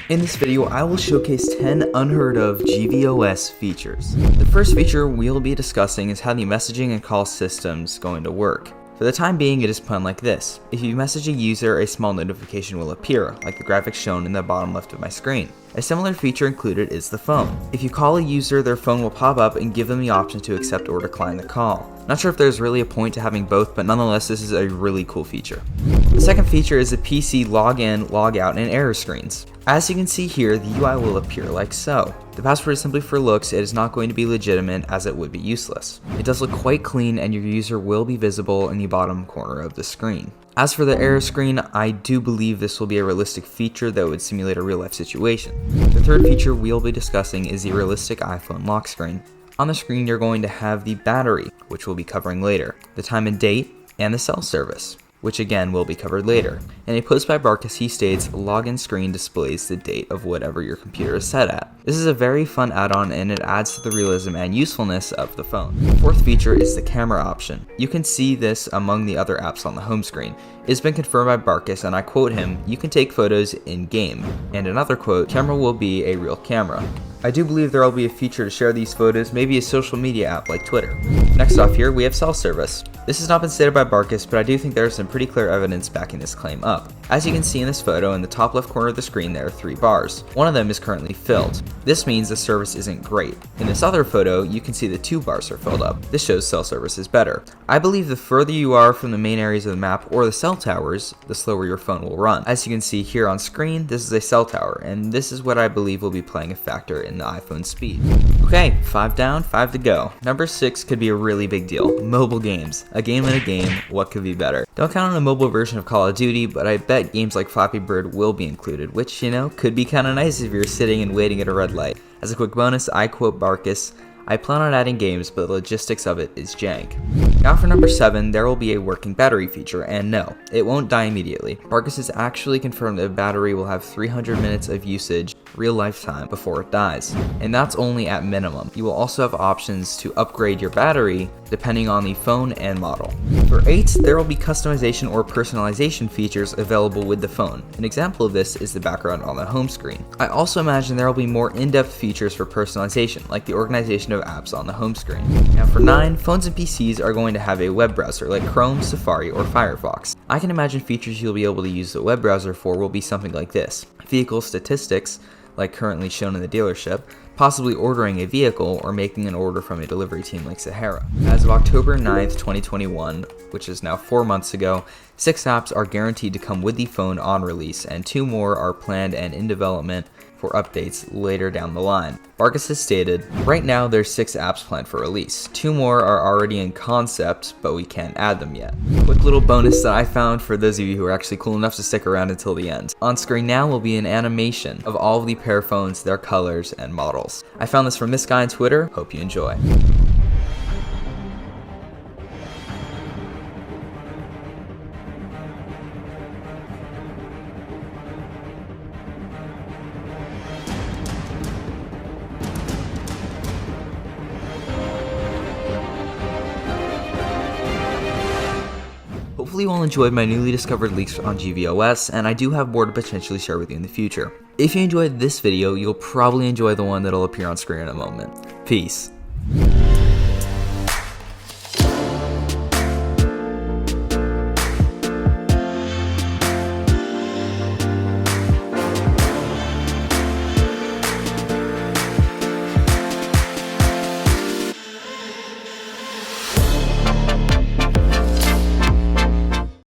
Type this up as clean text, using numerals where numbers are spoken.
In this video, I will showcase 10 unheard of GVOS features. The first feature we'll be discussing is how the messaging and call system's going to work. For the time being, it is planned like this. If you message a user, a small notification will appear, like the graphics shown in the bottom left of my screen. A similar feature included is the phone. If you call a user, their phone will pop up and give them the option to accept or decline the call. Not sure if there's really a point to having both, but nonetheless, this is a really cool feature. The second feature is the PC login, logout, and error screens. As you can see here, the UI will appear like so. The password is simply for looks. It is not going to be legitimate, as it would be useless. It does look quite clean, and your user will be visible in the bottom corner of the screen. As for the error screen, I do believe this will be a realistic feature that would simulate a real-life situation. The third feature we'll be discussing is the realistic iPhone lock screen. On the screen, you're going to have the battery, which we'll be covering later, the time and date, and the cell service, which again will be covered later. In a post by Barkus, he states, login screen displays the date of whatever your computer is set at. This is a very fun add-on, and it adds to the realism and usefulness of the phone. The fourth feature is the camera option. You can see this among the other apps on the home screen. It's been confirmed by Barkus, and I quote him, "You can take photos in-game." And another quote, "Camera will be a real camera." I do believe there will be a feature to share these photos, maybe a social media app like Twitter. Next off here, we have cell service. This has not been stated by Barkus, but I do think there is some pretty clear evidence backing this claim up. As you can see in this photo, in the top left corner of the screen there are 3 bars. One of them is currently filled. This means the service isn't great. In this other photo, you can see the 2 bars are filled up. This shows cell service is better. I believe the further you are from the main areas of the map or the cell towers, the slower your phone will run. As you can see here on screen, this is a cell tower, and this is what I believe will be playing a factor in the iPhone speed. Okay, 5 down, 5 to go. Number 6 could be a really big deal. Mobile games. A game in a game, what could be better? Don't count on a mobile version of Call of Duty, but I bet games like Flappy Bird will be included, which, could be kinda nice if you're sitting and waiting at a red light. As a quick bonus, I quote Barkus, "I plan on adding games, but the logistics of it is jank." Now for number 7, there will be a working battery feature, and no, it won't die immediately. Barkus has actually confirmed that the battery will have 300 minutes of usage, real lifetime, before it dies. And that's only at minimum. You will also have options to upgrade your battery depending on the phone and model. For 8, there will be customization or personalization features available with the phone. An example of this is the background on the home screen. I also imagine there will be more in-depth features for personalization, like the organization of apps on the home screen. Now for 9, phones and PCs are going to have a web browser like Chrome, Safari, or Firefox. I can imagine features you'll be able to use the web browser for will be something like this: vehicle statistics, like currently shown in the dealership, possibly ordering a vehicle or making an order from a delivery team like Sahara. As of October 9th, 2021, which is now 4 months ago, 6 apps are guaranteed to come with the phone on release, and 2 more are planned and in development for updates later down the line. Barkus has stated, right now there's 6 apps planned for release. 2 more are already in concept, but we can't add them yet. Quick little bonus that I found for those of you who are actually cool enough to stick around until the end. On screen now will be an animation of all of the pair phones, their colors, and models. I found this from this guy on Twitter. Hope you enjoy. Hopefully you all enjoyed my newly discovered leaks on GVOS, and I do have more to potentially share with you in the future. If you enjoyed this video, you'll probably enjoy the one that'll appear on screen in a moment. Peace.